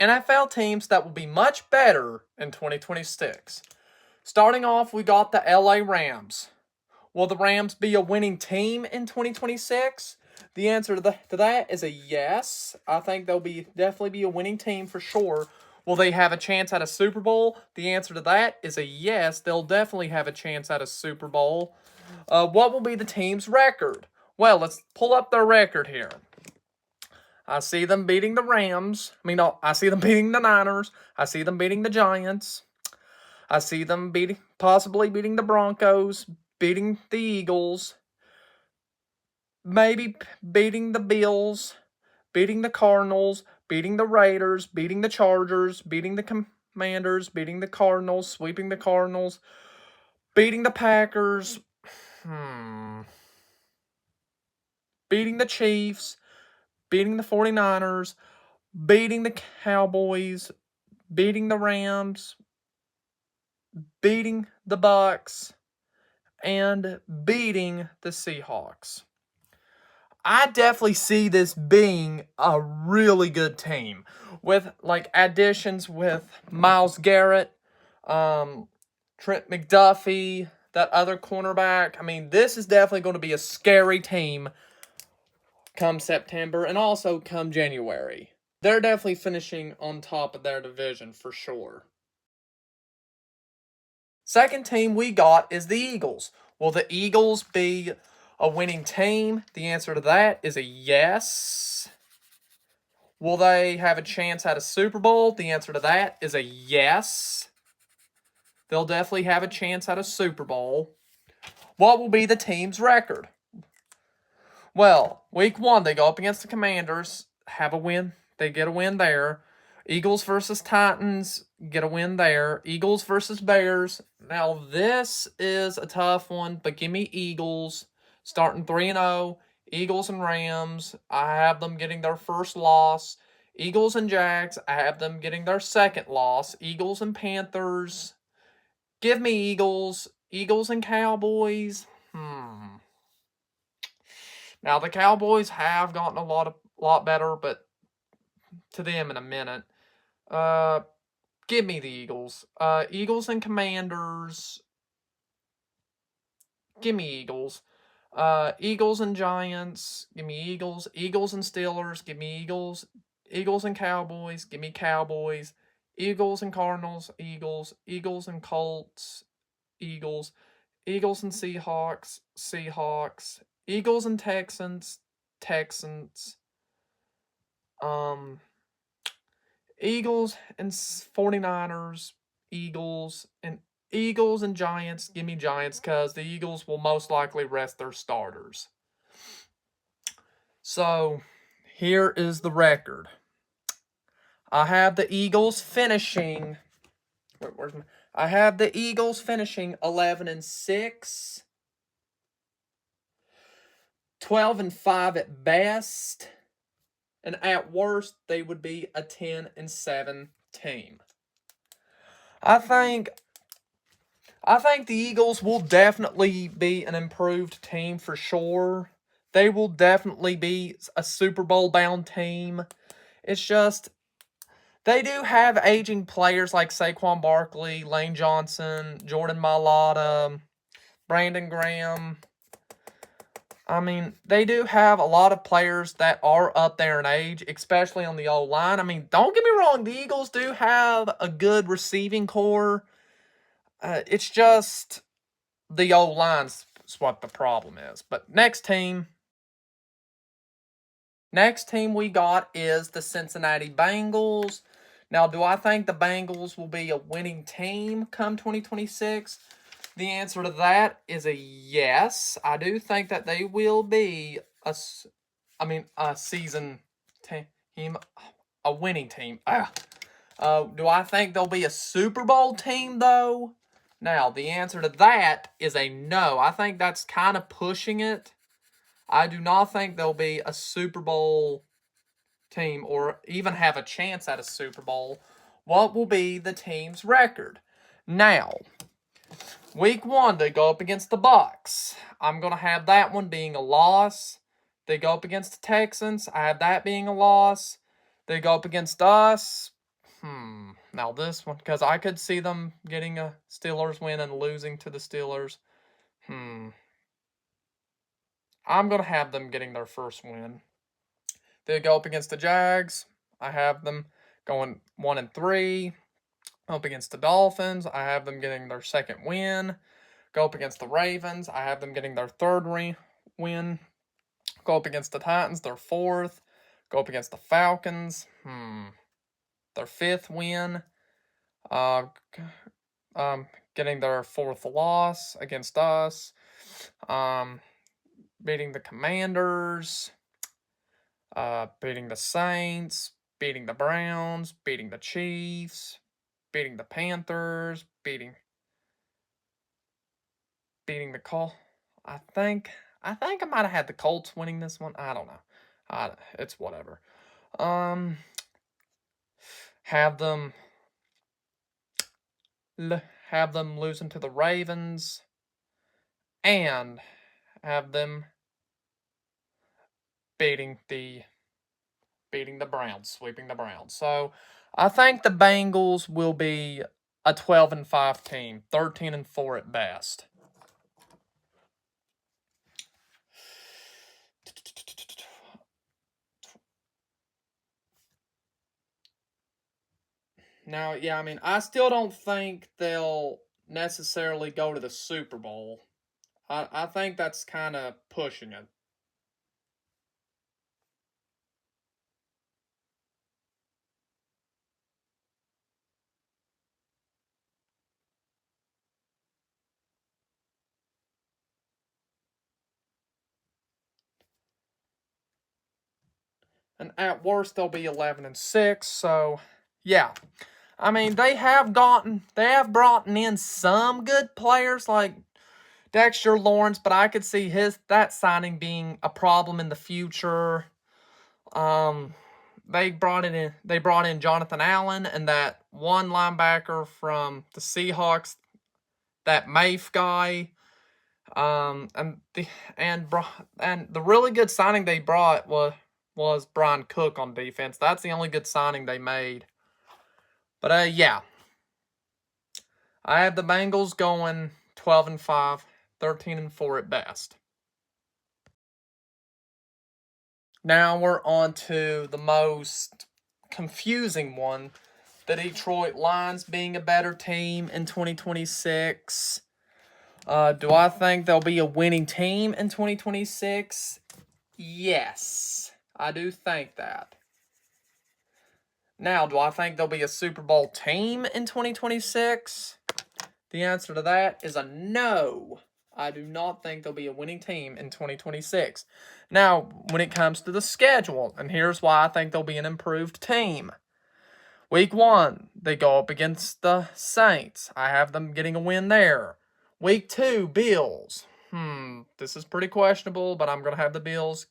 NFL teams that will be much better in 2026. Starting off, we got the LA Rams. Will the Rams be a winning team in 2026? The answer to that is a yes. I think they'll definitely be a winning team for sure. Will they have a chance at a Super Bowl? The answer to that is a yes. They'll definitely have a chance at a Super Bowl. What will be the team's record? Well, let's pull up their record here. I see them beating the Rams. I see them beating the Niners. I see them beating the Giants. I see them possibly beating the Broncos, beating the Eagles, maybe beating the Bills, beating the Cardinals, beating the Raiders, beating the Chargers, beating the Commanders, beating the Cardinals, sweeping the Cardinals, beating the Packers, beating the Chiefs, beating the 49ers, beating the Cowboys, beating the Rams, beating the Bucks, and beating the Seahawks. I definitely see this being a really good team with additions with Myles Garrett, Trent McDuffie, that other cornerback. This is definitely going to be a scary team come September and also come January. They're definitely finishing on top of their division for sure. Second team we got is the Eagles. Will the Eagles be a winning team? The answer to that is a yes. Will they have a chance at a Super Bowl? The answer to that is a yes. They'll definitely have a chance at a Super Bowl. What will be the team's record? Well, week 1, they go up against the Commanders, have a win. They get a win there. Eagles versus Titans, get a win there. Eagles versus Bears. Now, this is a tough one, but give me Eagles. Starting 3-0. Eagles and Rams, I have them getting their first loss. Eagles and Jags, I have them getting their second loss. Eagles and Panthers, give me Eagles. Eagles and Cowboys, Now, the Cowboys have gotten a lot better, but to them in a minute. Give me the Eagles. Eagles and Commanders. Give me Eagles. Eagles and Giants. Give me Eagles. Eagles and Steelers. Give me Eagles. Eagles and Cowboys. Give me Cowboys. Eagles and Cardinals. Eagles. Eagles and Colts. Eagles. Eagles and Seahawks. Seahawks. Eagles and Texans. Texans. Eagles and 49ers, Eagles and Giants. Give me Giants because the Eagles will most likely rest their starters. So, here is the record. I have the Eagles finishing. I have the Eagles finishing 11-6, 12-5 at best. And at worst, they would be a 10-7 team. I think the Eagles will definitely be an improved team for sure. They will definitely be a Super Bowl bound team. It's just they do have aging players like Saquon Barkley, Lane Johnson, Jordan Mailata, Brandon Graham. They do have a lot of players that are up there in age, especially on the O-line. Don't get me wrong, the Eagles do have a good receiving core. It's just the O-line's what the problem is. But next team we got is the Cincinnati Bengals. Now, do I think the Bengals will be a winning team come 2026? The answer to that is a yes. I do think that they will be a season team, a winning team. Do I think they'll be a Super Bowl team, though? Now, the answer to that is a no. I think that's kind of pushing it. I do not think they'll be a Super Bowl team or even have a chance at a Super Bowl. What will be the team's record? Now, week 1, they go up against the Bucks. I'm going to have that one being a loss. They go up against the Texans. I have that being a loss. They go up against us. Now this one, because I could see them getting a Steelers win and losing to the Steelers. I'm going to have them getting their first win. They go up against the Jags. I have them going 1-3. Up against the Dolphins, I have them getting their second win. Go up against the Ravens, I have them getting their third win. Go up against the Titans, their fourth. Go up against the Falcons, their fifth win. Getting their fourth loss against us. Beating the Commanders. Beating the Saints. Beating the Browns. Beating the Chiefs. Beating the Panthers. Beating the Colts. I think I might have had the Colts winning this one. I don't know. It's whatever. Have them losing to the Ravens, and have them beating the Browns, sweeping the Browns. So I think the Bengals will be a 12-5 team, 13-4 at best. Now, yeah, I mean, I still don't think they'll necessarily go to the Super Bowl. I think that's kind of pushing it. And at worst, they'll be 11-6. So, yeah. I mean, they have brought in some good players like Dexter Lawrence, but I could see that signing being a problem in the future. They brought in Jonathan Allen and that one linebacker from the Seahawks, that Mafe guy. And the really good signing they brought was Brian Cook on defense. That's the only good signing they made. But yeah. I have the Bengals going 12-5, 13-4 at best. Now we're on to the most confusing one. The Detroit Lions being a better team in 2026. Do I think they'll be a winning team in 2026? Yes, I do think that. Now, do I think they'll be a Super Bowl team in 2026? The answer to that is a no. I do not think they'll be a winning team in 2026. Now, when it comes to the schedule, and here's why I think they'll be an improved team. Week 1, they go up against the Saints. I have them getting a win there. Week 2, Bills. This is pretty questionable, but I'm going to have the Bills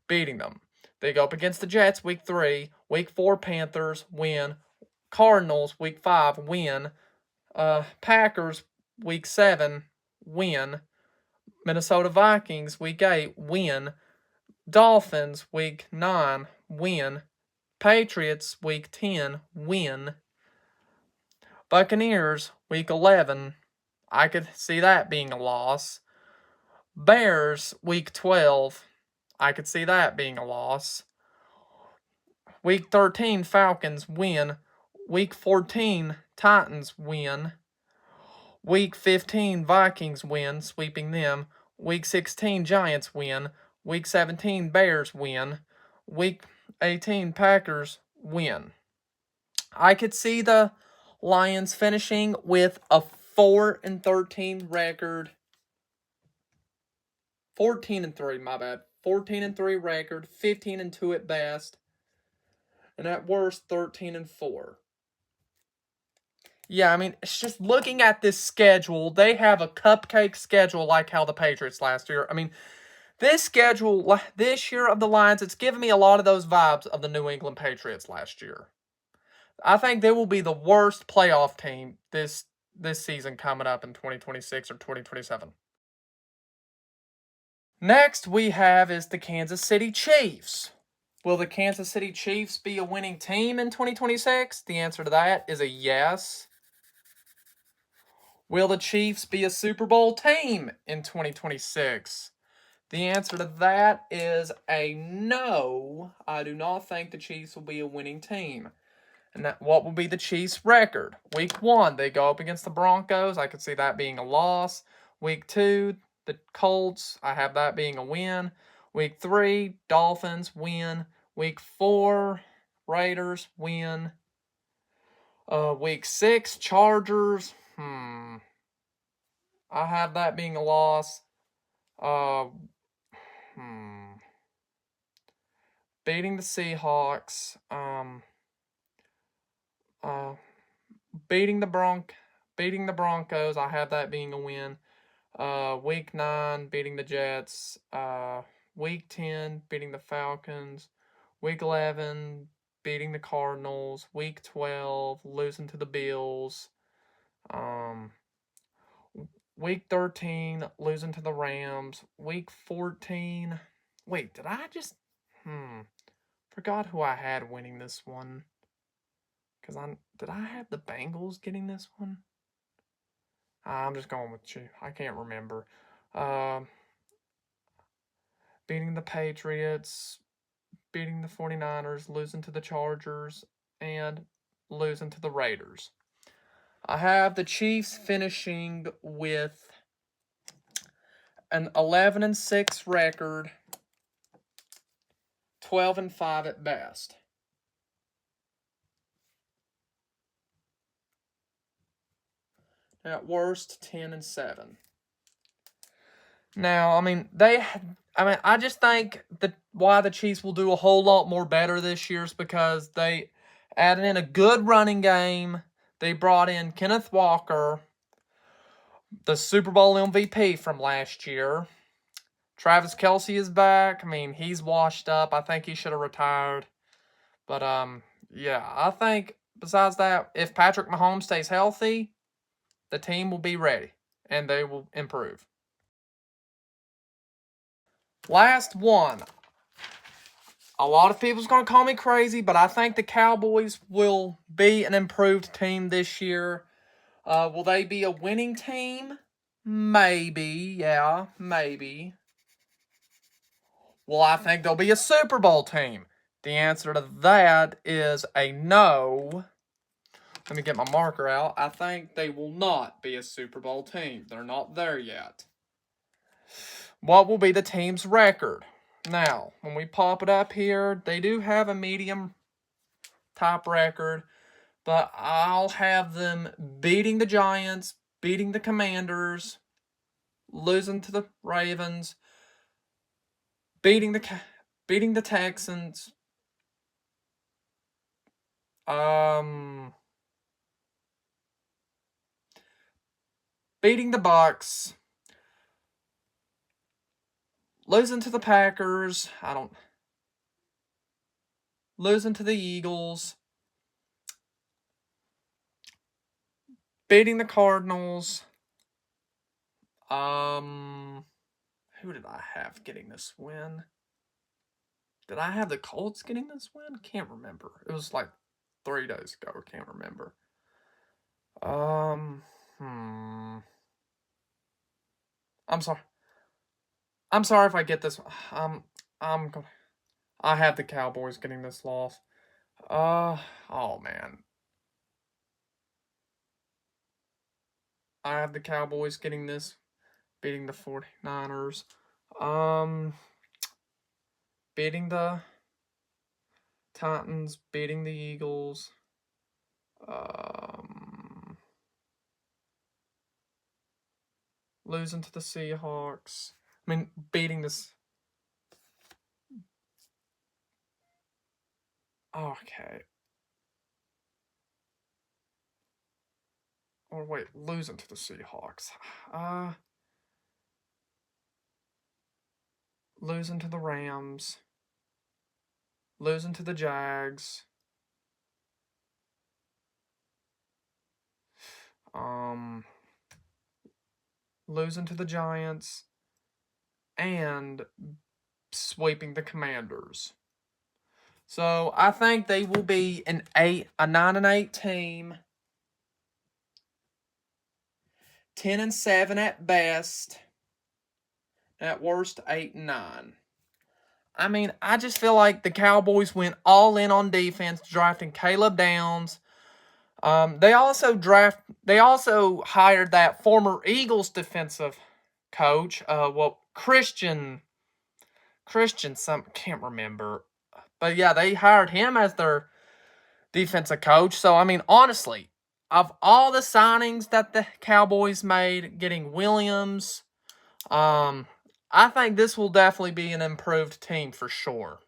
beating them. They go up against the Jets week 3. Week 4, Panthers, win. Cardinals, week 5, win. Packers, week 7, win. Minnesota Vikings, week 8, win. Dolphins, week 9, win. Patriots, week 10, win. Buccaneers, week 11, I could see that being a loss. Bears, week 12, I could see that being a loss. Week 13, Falcons, win. Week 14, Titans, win. Week 15, Vikings win, sweeping them. Week 16, Giants win. Week 17, Bears win. Week 18, Packers win. I could see the Lions finishing with a 4-13 record. 14-3, my bad. 14-3 record, 15-2 at best, and at worst, 13-4. Yeah, I mean, it's just looking at this schedule, they have a cupcake schedule like how the Patriots last year. I mean, this schedule, this year of the Lions, it's giving me a lot of those vibes of the New England Patriots last year. I think they will be the worst playoff team this season coming up in 2026 or 2027. Next we have is the Kansas City Chiefs. Will the Kansas City Chiefs be a winning team in 2026? The answer to that is a yes. Will the Chiefs be a Super Bowl team in 2026? The answer to that is a no. I do not think the Chiefs will be a winning team. And what will be the Chiefs' record? Week 1, they go up against the Broncos. I could see that being a loss. Week 2, the Colts. I have that being a win. Week 3, Dolphins win. Week 4, Raiders win. Week 6, Chargers. I have that being a loss. Beating the Seahawks. Beating the Broncos. I have that being a win. Week 9, beating the Jets. Week 10, beating the Falcons. Week 11, beating the Cardinals. Week 12, losing to the Bills. Week 13, losing to the Rams. Week 14. Wait, did I just... Forgot who I had winning this one. Did I have the Bengals getting this one? I'm just going with you. I can't remember. Beating the Patriots, beating the 49ers, losing to the Chargers, and losing to the Raiders. I have the Chiefs finishing with an 11-6 record, 12-5 at best. At worst, 10-7. Now, I just think that why the Chiefs will do a whole lot more better this year is because they added in a good running game. They brought in Kenneth Walker, the Super Bowl MVP from last year. Travis Kelce is back. He's washed up. I think he should have retired. But, yeah, I think besides that, if Patrick Mahomes stays healthy, the team will be ready and they will improve. Last one. A lot of people's going to call me crazy, but I think the Cowboys will be an improved team this year. Will they be a winning team? Maybe. Yeah, maybe. Well, I think they'll be a Super Bowl team. The answer to that is a no. Let me get my marker out. I think they will not be a Super Bowl team. They're not there yet. What will be the team's record? Now, when we pop it up here, they do have a medium type record, but I'll have them beating the Giants, beating the Commanders, losing to the Ravens, beating the Texans, beating the Bucks, losing to the Packers, losing to the Eagles, beating the Cardinals. Who did I have getting this win? Did I have the Colts getting this win? Can't remember. It was like 3 days ago. Can't remember. I'm sorry. I'm sorry if I get this. I have the Cowboys getting this loss. Oh man. I have the Cowboys getting this, beating the 49ers. Beating the Titans, beating the Eagles. Losing to the Seahawks. Beating this. Okay. Or wait, losing to the Seahawks. Losing to the Rams. Losing to the Jags. Losing to the Giants. And sweeping the Commanders. So I think they will be a 9-8 team, 10-7 at best, at worst 8-9. I mean, I just feel like the Cowboys went all in on defense, drafting Caleb Downs. They also hired that former Eagles defensive coach. Christian, can't remember, but yeah, they hired him as their defensive coach. So I mean, honestly, of all the signings that the Cowboys made, getting Williams, I think this will definitely be an improved team for sure.